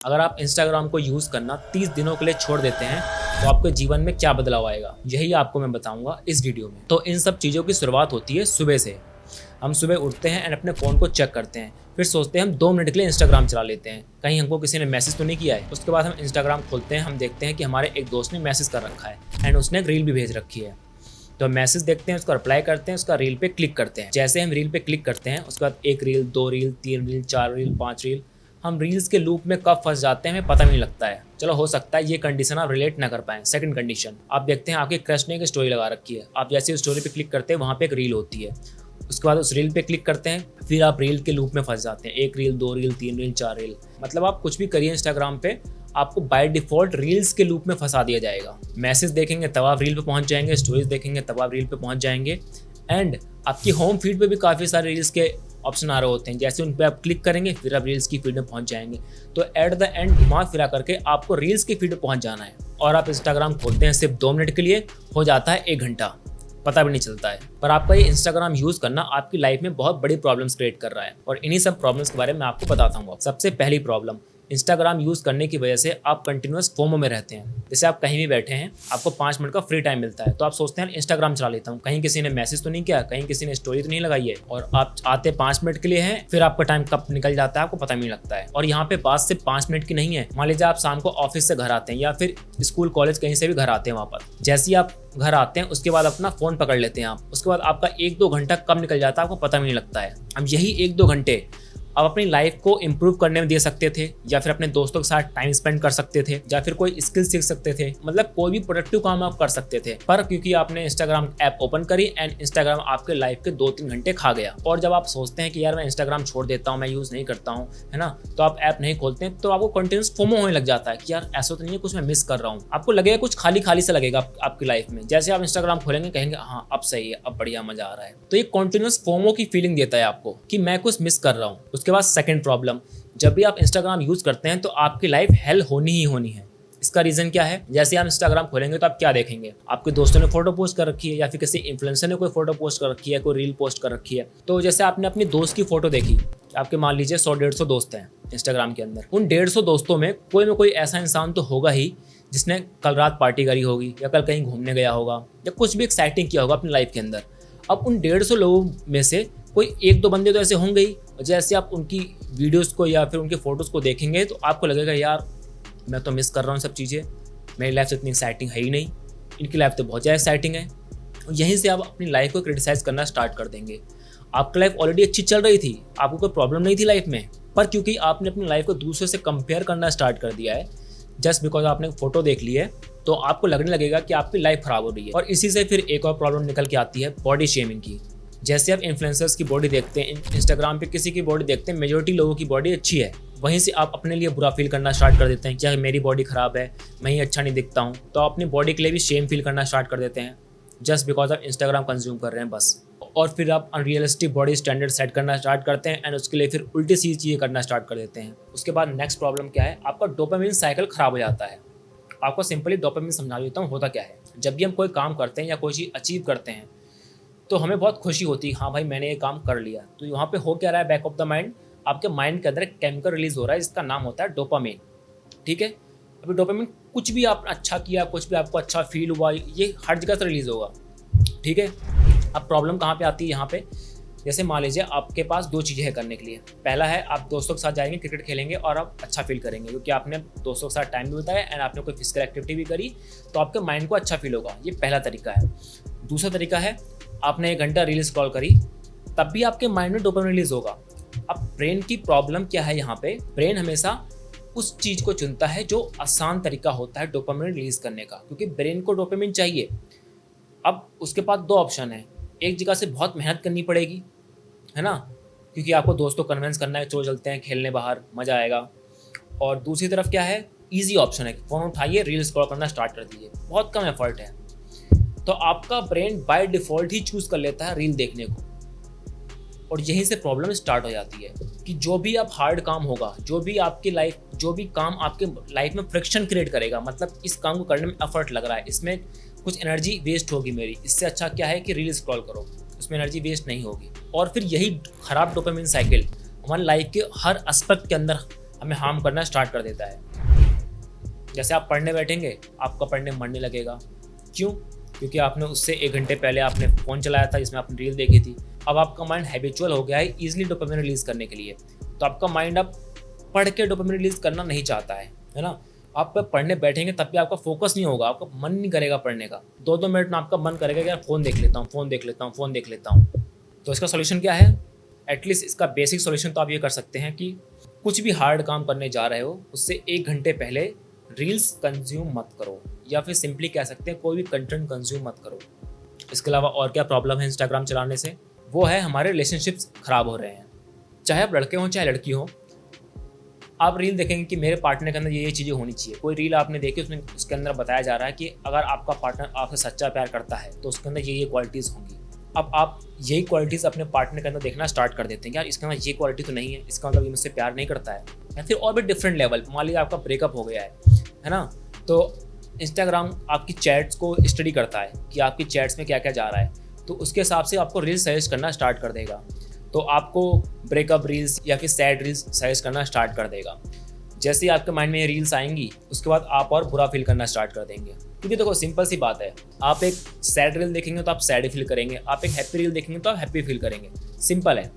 अगर आप इंस्टाग्राम को यूज़ करना 30 दिनों के लिए छोड़ देते हैं तो आपके जीवन में क्या बदलाव आएगा, यही आपको मैं बताऊंगा इस वीडियो में। तो इन सब चीज़ों की शुरुआत होती है सुबह से। हम सुबह उठते हैं एंड अपने फ़ोन को चेक करते हैं, फिर सोचते हैं हम 2 मिनट के लिए इंस्टाग्राम चला लेते हैं, कहीं हमको किसी ने मैसेज तो नहीं किया है। उसके बाद हम इंस्टाग्राम खोलते हैं, हम देखते हैं कि हमारे एक दोस्त ने मैसेज कर रखा है एंड उसने एक रील भी भेज रखी है। तो हम मैसेज देखते हैं, उसका रिप्लाई करते हैं, उसका रील पे क्लिक करते हैं। जैसे हम रील पे क्लिक करते हैं उसके बाद 1 reel, 2 reel, 3 reel, 4 reel, 5 reel, हम रील्स के लूप में कब फंस जाते हैं हमें पता नहीं लगता है। चलो हो सकता है ये कंडीशन आप रिलेट ना कर पाएं। सेकंड कंडीशन, आप देखते हैं आपके क्रश ने एक स्टोरी लगा रखी है, आप जैसे उस स्टोरी पे क्लिक करते हैं वहाँ पे एक रील होती है, उसके बाद उस रील पे क्लिक करते हैं, फिर आप रील के लूप में फंस जाते हैं। 1 रील, 2 रील, 3 रील, 4 रील, मतलब आप कुछ भी करिए इंस्टाग्राम पे आपको बाय डिफॉल्ट रील्स के लूप में फंसा दिया जाएगा। मैसेज देखेंगे तब आप रील पे पहुंच जाएंगे, स्टोरीज देखेंगे तब आप रील पे पहुंच जाएंगे एंड आपकी होम फीड पे भी काफ़ी सारे रील्स के ऑप्शन आ रहे होते हैं, जैसे उन पे आप क्लिक करेंगे फिर आप रील्स की फीड में पहुंच जाएंगे। तो एट द एंड दिमाग फिरा करके आपको रील्स की फीड में पहुंच जाना है और आप इंस्टाग्राम खोलते हैं सिर्फ 2 मिनट के लिए, हो जाता है 1 घंटा, पता भी नहीं चलता है। पर आपका ये इंस्टाग्राम यूज़ करना आपकी लाइफ में बहुत बड़ी प्रॉब्लम्स क्रिएट कर रहा है और इन्हीं सब प्रॉब्लम्स के बारे में आपको बताता हूँ। सबसे पहली प्रॉब्लम, इंस्टाग्राम यूज़ करने की वजह से आप कंटिन्यूस फोमो में रहते हैं। जैसे आप कहीं भी बैठे हैं, आपको 5 मिनट का फ्री टाइम मिलता है तो आप सोचते हैं इंस्टाग्राम चला लेता हूँ, कहीं किसी ने मैसेज तो नहीं किया, कहीं किसी ने स्टोरी तो नहीं लगाई है, और आप आते 5 मिनट के लिए हैं, फिर आपका टाइम कब निकल जाता है आपको पता भी नहीं लगता है। और यहाँ पे बात सिर्फ 5 मिनट की नहीं है। मान लीजिए आप शाम को ऑफिस से घर आते हैं या फिर स्कूल कॉलेज कहीं से भी घर आते हैं, वापस जैसे ही आप घर आते हैं उसके बाद अपना फ़ोन पकड़ लेते हैं आप, उसके बाद आपका 1-2 घंटा कब निकल जाता है आपको पता भी नहीं लगता है। अब यही 1-2 घंटे आप अपनी लाइफ को इम्प्रूव करने में दे सकते थे, या फिर अपने दोस्तों के साथ टाइम स्पेंड कर सकते थे, या फिर कोई स्किल सीख सकते थे, मतलब कोई भी प्रोडक्टिव काम आप कर सकते थे। पर क्योंकि आपने इंस्टाग्राम ऐप ओपन करी एंड इंस्टाग्राम आपके लाइफ के 2-3 घंटे खा गया, और जब आप सोचते हैं कि यार मैं इंस्टाग्राम छोड़ देता हूँ, मैं यूज़ नहीं करता हूँ, है ना, तो आप ऐप नहीं खोलते हैं तो आपको कंटिन्यूस फोमो होने लग जाता है कि यार ऐसा तो नहीं है कुछ मैं मिस कर रहा हूँ। आपको लगेगा कुछ खाली खाली सा लगेगा आपकी लाइफ में। जैसे आप इंस्टाग्राम खोलेंगे कहेंगे हाँ अब सही है, अब बढ़िया मजा आ रहा है। तो ये कंटिन्यूस फोमो की फीलिंग देता है आपको कि मैं कुछ मिस कर रहा हूँ। उसके बाद सेकंड प्रॉब्लम, जब भी आप इंस्टाग्राम यूज करते हैं तो आपकी लाइफ हेल होनी ही होनी है। इसका रीजन क्या है? जैसे आप इंस्टाग्राम खोलेंगे तो आप क्या देखेंगे, आपके दोस्तों ने फोटो पोस्ट कर रखी है, या फिर किसी इन्फ्लुएंसर ने कोई फोटो पोस्ट कर रखी है, कोई रील पोस्ट कर रखी है। तो जैसे आपने अपनी दोस्त की फोटो देखी, आपके मान लीजिए 100-150 दोस्त हैं इंस्टाग्राम के अंदर, उन 150 दोस्तों में कोई ऐसा इंसान तो होगा ही जिसने कल रात पार्टी करी होगी, या कल कहीं घूमने गया होगा, या कुछ भी एक्साइटिंग किया होगा अपनी लाइफ के अंदर। अब उन 150 लोगों में से कोई 1-2 बंदे तो ऐसे होंगे ही, जैसे आप उनकी वीडियोस को या फिर उनके फोटोज को देखेंगे तो आपको लगेगा यार मैं तो मिस कर रहा हूँ सब चीज़ें, मेरी लाइफ तो इतनी एक्साइटिंग है ही नहीं, इनकी लाइफ तो बहुत ज़्यादा एक्साइटिंग है। यहीं से आप अपनी लाइफ को क्रिटिसाइज़ करना स्टार्ट कर देंगे। आपकी लाइफ ऑलरेडी अच्छी चल रही थी, आपको कोई प्रॉब्लम नहीं थी लाइफ में, पर क्योंकि आपने अपनी लाइफ को दूसरे से कंपेयर करना स्टार्ट कर दिया है, जस्ट बिकॉज आपने फोटो देख ली है, तो आपको लगने लगेगा कि आपकी लाइफ खराब हो रही है। और इसी से फिर एक और प्रॉब्लम निकल के आती है बॉडी शेमिंग की। जैसे आप इन्फ्लुएंसर्स की बॉडी देखते हैं, इंस्टाग्राम पे किसी की बॉडी देखते हैं, मेजोरिटी लोगों की बॉडी अच्छी है, वहीं से आप अपने लिए बुरा फील करना स्टार्ट कर देते हैं कि मेरी बॉडी खराब है, मैं ही अच्छा नहीं दिखता हूँ, तो अपनी बॉडी के लिए भी शेम फील करना स्टार्ट कर देते हैं जस्ट बिकॉज आप इंस्टाग्राम कंज्यूम कर रहे हैं बस। और फिर आप अनरियलिस्टिक बॉडी स्टैंडर्ड सेट करना स्टार्ट करते हैं एंड उसके लिए फिर उल्टी सी चीज़ें करना स्टार्ट कर देते हैं। उसके बाद नेक्स्ट प्रॉब्लम क्या है, आपका डोपामिन साइकिल खराब हो जाता है। आपको सिंपली डोपामिन समझा देता हूँ होता क्या है। जब भी हम कोई काम करते हैं या कोई चीज़ अचीव करते हैं तो हमें बहुत खुशी होती है, हाँ भाई मैंने ये काम कर लिया। तो यहाँ पे हो क्या रहा है, बैक ऑफ द माइंड आपके माइंड के अंदर एक केमिकल रिलीज हो रहा है जिसका नाम होता है डोपामिन। ठीक है, अभी डोपामिन कुछ भी आपने अच्छा किया, कुछ भी आपको अच्छा फील हुआ, ये हर जगह से रिलीज होगा। ठीक है, अब प्रॉब्लम कहाँ पे आती है यहाँ पे, जैसे मान लीजिए आपके पास 2 चीज़ें हैं करने के लिए। पहला है आप दोस्तों के साथ जाएंगे, क्रिकेट खेलेंगे और आप अच्छा फील करेंगे क्योंकि आपने दोस्तों के साथ टाइम भी बिताया एंड आपने कोई फिजिकल एक्टिविटी भी करी, तो आपके माइंड को अच्छा फील होगा। ये पहला तरीका है। दूसरा तरीका है आपने 1 घंटा रील स्क्रॉल करी, तब भी आपके माइंड में डोपामिन रिलीज होगा। अब ब्रेन की प्रॉब्लम क्या है यहाँ पे, ब्रेन हमेशा उस चीज़ को चुनता है जो आसान तरीका होता है डोपामिन रिलीज करने का, क्योंकि ब्रेन को डोपामिन चाहिए। अब उसके पास 2 ऑप्शन है, एक जगह से बहुत मेहनत करनी पड़ेगी, है ना, क्योंकि आपको दोस्तों को कन्विंस करना है, चलो चलते हैं खेलने बाहर, मज़ा आएगा। और दूसरी तरफ क्या है, ईजी ऑप्शन है, फ़ोन उठाइए रील स्क्रॉल करना स्टार्ट कर दीजिए, बहुत कम एफर्ट है। तो आपका brain by default he choose कर लेता है रील देखने को, और यहीं से प्रॉब्लम स्टार्ट हो जाती है कि जो भी आप हार्ड काम होगा, जो भी काम आपके लाइफ में फ्रिक्शन क्रिएट करेगा, मतलब इस काम को करने में एफर्ट लग रहा है, इसमें कुछ एनर्जी वेस्ट होगी मेरी, इससे अच्छा क्या है कि रील स्क्रॉल करो, उसमें एनर्जी वेस्ट नहीं होगी। और फिर यही खराब डोपामिन साइकिल हमारी लाइफ के हर एस्पेक्ट के अंदर हमें हार्म करना स्टार्ट कर देता है। जैसे आप पढ़ने बैठेंगे, आपका पढ़ने मन नहीं लगेगा। क्यों? क्योंकि आपने उससे 1 घंटे पहले आपने फ़ोन चलाया था जिसमें आपने रील देखी थी। अब आपका माइंड हैबिचुअल हो गया है ईजिली डोपामिन रिलीज़ करने के लिए। तो आपका माइंड अब पढ़ के डोपामिन रिलीज़ करना नहीं चाहता है ना? आप पढ़ने बैठेंगे तब भी आपका फोकस नहीं होगा, आपका मन नहीं करेगा पढ़ने का। 2-2 मिनट में आपका मन करेगा कि यार फ़ोन देख लेता हूँ, फ़ोन देख लेता हूँ, फ़ोन देख लेता हूँ। तो इसका सॉल्यूशन क्या है? एटलीस्ट इसका बेसिक सॉल्यूशन तो आप ये कर सकते हैं कि कुछ भी हार्ड काम करने जा रहे हो उससे 1 घंटे पहले रील्स कंज्यूम मत करो, या फिर सिंपली कह सकते हैं कोई भी कंटेंट कंज्यूम मत करो। इसके अलावा और क्या प्रॉब्लम है इंस्टाग्राम चलाने से? वो है हमारे रिलेशनशिप्स ख़राब हो रहे हैं। चाहे आप लड़के हों चाहे लड़की हो, आप रील देखेंगे कि मेरे पार्टनर के अंदर ये चीज़ें होनी चाहिए। कोई रील आपने देखी, उसमें उसके अंदर बताया जा रहा है कि अगर आपका पार्टनर आपसे सच्चा प्यार करता है तो उसके अंदर ये क्वालिटीज़ होंगी। अब आप यही क्वालिटीज़ अपने पार्टनर के अंदर देखना स्टार्ट कर देते हैं कि यार इसके अंदर ये क्वालिटी तो नहीं है, इसका मतलब ये मुझसे प्यार नहीं करता है। या फिर और भी डिफरेंट लेवल, मान लीजिए आपका ब्रेकअप हो गया है ना? तो इंस्टाग्राम आपकी चैट्स को स्टडी करता है कि आपकी चैट्स में क्या क्या जा रहा है, तो उसके हिसाब से आपको रील्स सजेस्ट करना स्टार्ट कर देगा। तो आपको ब्रेकअप रील्स या फिर सैड रील्स सजेस्ट करना स्टार्ट कर देगा। जैसे ही आपके माइंड में ये रील्स आएंगी, उसके बाद आप और बुरा फील करना स्टार्ट कर देंगे। क्योंकि देखो सिंपल सी बात है, आप एक सैड रील देखेंगे तो आप सैड फील करेंगे, आप एक हैप्पी रील देखेंगे तो आप हैप्पी फील करेंगे। सिंपल है।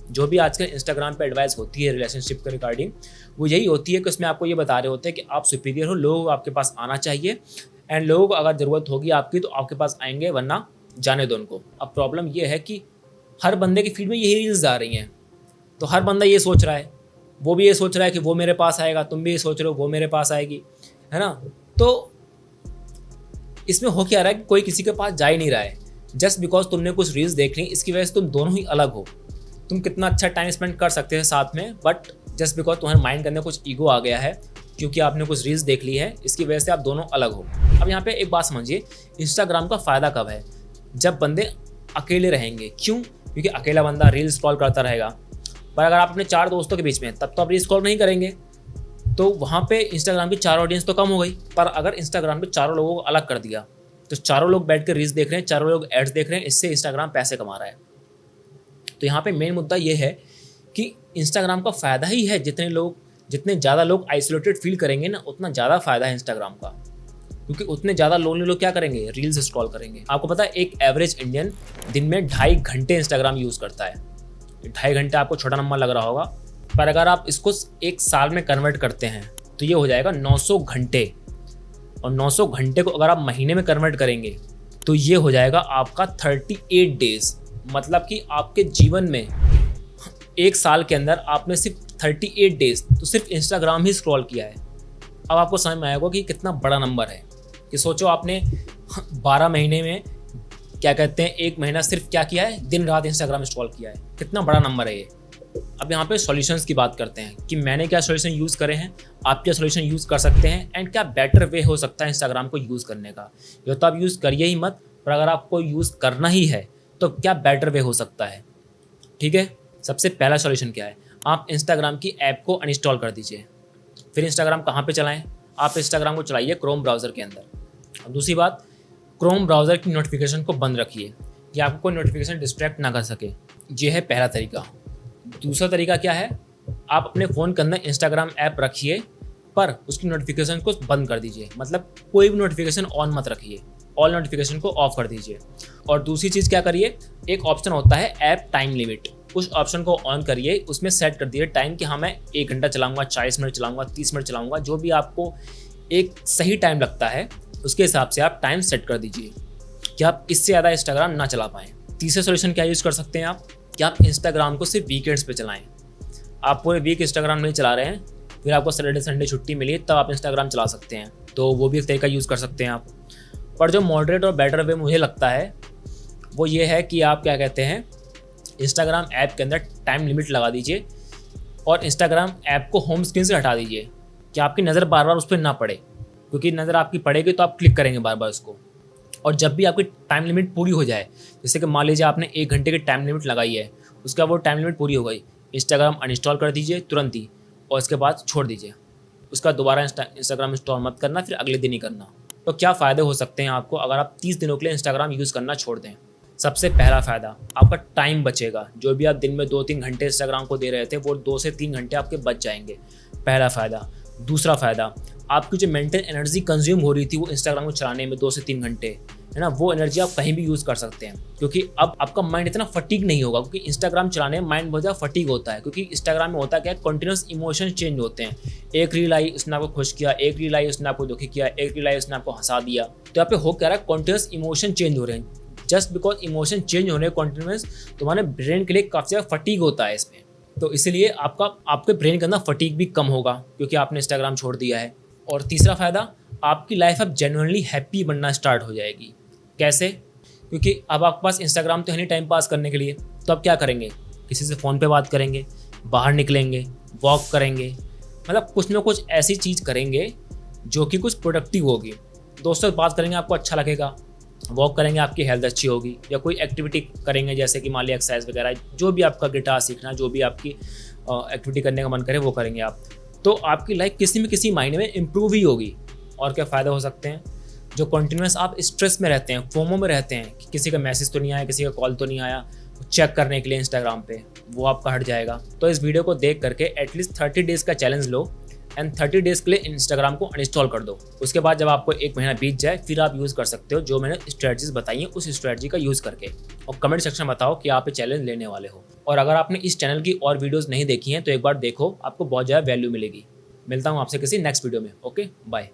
जो भी आजकल इंस्टाग्राम पे एडवाइस होती है रिलेशनशिप के रिगार्डिंग, वो यही होती है कि उसमें आपको ये बता रहे होते हैं कि आप सुपीरियर हो, लोग आपके पास आना चाहिए, एंड लोग अगर ज़रूरत होगी आपकी तो आपके पास आएंगे, वरना जाने दो उनको। अब प्रॉब्लम ये है कि हर बंदे की फीड में यही रील्स आ रही हैं, तो हर बंदा ये सोच रहा है, वो भी ये सोच रहा है कि वो मेरे पास आएगा, तुम भी ये सोच रहे हो वो मेरे पास आएगी, है ना? तो इसमें हो क्या रहा है कि कोई किसी के पास जा ही नहीं रहा है, जस्ट बिकॉज तुमने कुछ रील्स देख ली। इसकी वजह से तुम दोनों ही अलग हो। तुम कितना अच्छा टाइम स्पेंड कर सकते हैं साथ में, बट जस्ट बिकॉज तुम्हारे माइंड के अंदर कुछ ईगो आ गया है क्योंकि आपने कुछ रील्स देख ली है, इसकी वजह से आप दोनों अलग हो। अब यहाँ पे एक बात समझिए, इंस्टाग्राम का फ़ायदा कब है? जब बंदे अकेले रहेंगे। क्यों? क्योंकि अकेला बंदा रील स्क्रॉल करता रहेगा, पर अगर आप अपने 4 दोस्तों के बीच में, तब तो आप रील स्क्रॉल नहीं करेंगे, तो वहाँ पे इंस्टाग्राम की 4 ऑडियंस तो कम हो गई। पर अगर इंस्टाग्राम पे चारों लोगों को अलग कर दिया, तो चारों लोग बैठ कर रील्स देख रहे हैं, चारों लोग एड्स देख रहे हैं, इससे इंस्टाग्राम पैसे कमा रहा है। तो यहाँ पे मेन मुद्दा ये है कि इंस्टाग्राम का फ़ायदा ही है, जितने ज़्यादा लोग आइसोलेटेड फील करेंगे ना, उतना ज़्यादा फ़ायदा है इंस्टाग्राम का। क्योंकि उतने ज़्यादा लोनली लोग क्या करेंगे? रील्स स्क्रॉल करेंगे। आपको पता है एक एवरेज इंडियन दिन में 2.5 घंटे इंस्टाग्राम यूज़ करता है। 2.5 घंटे आपको छोटा नंबर लग रहा होगा, पर अगर आप इसको 1 साल में कन्वर्ट करते हैं तो ये हो जाएगा 900 घंटे। और 900 घंटे को अगर आप महीने में कन्वर्ट करेंगे तो ये हो जाएगा आपका 38 डेज। मतलब कि आपके जीवन में 1 साल के अंदर आपने सिर्फ 38 डेज तो सिर्फ इंस्टाग्राम ही स्क्रॉल किया है। अब आपको समझ में आएगा कि कितना बड़ा नंबर है। कि सोचो आपने 12 महीने में क्या कहते हैं 1 महीना सिर्फ क्या किया है? दिन रात इंस्टाग्राम स्क्रॉल किया है। कितना बड़ा नंबर है ये। अब यहाँ पे सॉल्यूशंस की बात करते हैं कि मैंने क्या सॉल्यूशन यूज़ करे हैं, आप क्या सॉल्यूशन यूज़ कर सकते हैं, एंड क्या बेटर वे हो सकता है इंस्टाग्राम को यूज़ करने का। ये तो आप यूज़ करिए ही मत, पर अगर आपको यूज़ करना ही है तो क्या बेटर वे हो सकता है। ठीक है, सबसे पहला सॉल्यूशन क्या है? आप इंस्टाग्राम की ऐप को अनइंस्टॉल कर दीजिए। फिर इंस्टाग्राम कहाँ पे चलाएं? आप इंस्टाग्राम को चलाइए क्रोम ब्राउज़र के अंदर। और दूसरी बात, क्रोम ब्राउज़र की नोटिफिकेशन को बंद रखिए कि आपको कोई नोटिफिकेशन डिस्ट्रैक्ट ना कर सके। ये है पहला तरीका। दूसरा तरीका क्या है? आप अपने फ़ोन के अंदर इंस्टाग्राम ऐप रखिए, पर उसकी नोटिफिकेशन को बंद कर दीजिए। मतलब कोई भी नोटिफिकेशन ऑन मत रखिए, ऑल नोटिफिकेशन को ऑफ कर दीजिए। और दूसरी चीज़ क्या करिए, एक ऑप्शन होता है ऐप टाइम लिमिट, उस ऑप्शन को ऑन करिए। उसमें सेट कर दिए टाइम कि हाँ मैं 1 घंटा चलाऊँगा, 40 मिनट चलाऊँगा, 30 मिनट चलाऊँगा। जो भी आपको एक सही टाइम लगता है उसके हिसाब से आप टाइम सेट कर दीजिए कि आप इससे ज़्यादा इंस्टाग्राम ना चला पाएँ। तीसरा सॉल्यूशन क्या यूज़ कर सकते हैं आप, कि आप इंस्टाग्राम को सिर्फ वीकेंड्स पे चलाएं। आप पूरे वीक इंस्टाग्राम नहीं चला रहे हैं, फिर आपको सैटरडे संडे छुट्टी मिली तब आप इंस्टाग्राम चला सकते हैं, तो वो भी एक तरीका यूज़ कर सकते हैं आप। पर जो मॉडरेट और बेटर वे मुझे लगता है वो ये है कि आप क्या कहते हैं, इंस्टाग्राम ऐप के अंदर टाइम लिमिट लगा दीजिए और इंस्टाग्राम ऐप को होम स्क्रीन से हटा दीजिए कि आपकी नज़र बार बार उस पर ना पड़े। क्योंकि नज़र आपकी पड़ेगी तो आप क्लिक करेंगे बार बार उसको। और जब भी आपकी टाइम लिमिट पूरी हो जाए, जैसे कि मान लीजिए आपने 1 घंटे की टाइम लिमिट लगाई है, उसका वो टाइम लिमिट पूरी हो गई, इंस्टाग्राम अनइंस्टॉल कर दीजिए तुरंत ही और इसके बाद छोड़ दीजिए। उसका दोबारा इंस्टाग्राम इंस्टॉल मत करना, फिर अगले दिन ही करना। तो क्या फ़ायदे हो सकते हैं आपको अगर आप 30 दिनों के लिए इंस्टाग्राम यूज़ करना छोड़ दें? सबसे पहला फ़ायदा, आपका टाइम बचेगा। जो भी आप दिन में 2-3 घंटे इंस्टाग्राम को दे रहे थे, वो 2 से 3 घंटे आपके बच जाएंगे। पहला फ़ायदा। दूसरा फ़ायदा, आपकी जो मेंटल एनर्जी कंज्यूम हो रही थी वो इंस्टाग्राम को चलाने में 2 से 3 घंटे, है ना, वो एनर्जी आप कहीं भी यूज़ कर सकते हैं, क्योंकि अब आपका माइंड इतना फटीग नहीं होगा। क्योंकि इंस्टाग्राम चलाने में माइंड बहुत ज़्यादा फटीग होता है, क्योंकि इंस्टाग्राम में होता क्या है, कंटिन्यूस इमोशन चेंज होते हैं। एक रील आई, उसने आपको खुश किया, एक रील आई, उसने आपको दुखी किया, एक रील आई, उसने आपको हंसा दिया। तो यहाँ पे हो क्या रहा है, कंटिन्यूस इमोशन चेंज हो रहे हैं। जस्ट बिकॉज इमोशन चेंज होने कंटिन्यूस, तुम्हारे ब्रेन के लिए काफ़ी ज़्यादा फटीग होता है इसमें। तो इसलिए आपके ब्रेन के अंदर फटीग भी कम होगा, क्योंकि आपने इंस्टाग्राम छोड़ दिया है। और तीसरा फ़ायदा, आपकी लाइफ अब जेन्युइनली हैप्पी बनना स्टार्ट हो जाएगी। कैसे? क्योंकि अब आपके पास इंस्टाग्राम तो है नहीं टाइम पास करने के लिए, तो अब क्या करेंगे, किसी से फ़ोन पे बात करेंगे, बाहर निकलेंगे, वॉक करेंगे, मतलब कुछ ना कुछ ऐसी चीज़ करेंगे जो कि कुछ प्रोडक्टिव होगी। दोस्तों से बात करेंगे, आपको अच्छा लगेगा। वॉक करेंगे, आपकी हेल्थ अच्छी होगी। या कोई एक्टिविटी करेंगे, जैसे कि मान लिया एक्सरसाइज वगैरह, जो भी आपका गिटार सीखना, जो भी आपकी एक्टिविटी करने का मन करे वो करेंगे आप। तो आपकी लाइफ किसी में किसी मायने में इम्प्रूव ही होगी। और क्या फ़ायदा हो सकते हैं, जो कंटिन्यूस आप स्ट्रेस में रहते हैं, फोमो में रहते हैं कि किसी का मैसेज तो नहीं आया, किसी का कॉल तो नहीं आया, चेक करने के लिए इंस्टाग्राम पे, वो आपका हट जाएगा। तो इस वीडियो को देख करके एटलीस्ट 30 डेज़ का चैलेंज लो एंड 30 डेज़ के लिए इंस्टाग्राम को अनइंस्टॉल कर दो। उसके बाद जब आपको 1 महीना बीत जाए, फिर आप यूज़ कर सकते हो जो मैंने स्ट्रेटजीज बताई हैं, उस स्ट्रेटजी का यूज़ करके। और कमेंट सेक्शन में बताओ कि आप ये चैलेंज लेने वाले हो। और अगर आपने इस चैनल की और वीडियोज़ नहीं देखी हैं तो एक बार देखो, आपको बहुत ज़्यादा वैल्यू मिलेगी। मिलता हूँ आपसे किसी नेक्स्ट वीडियो में। Okay, bye.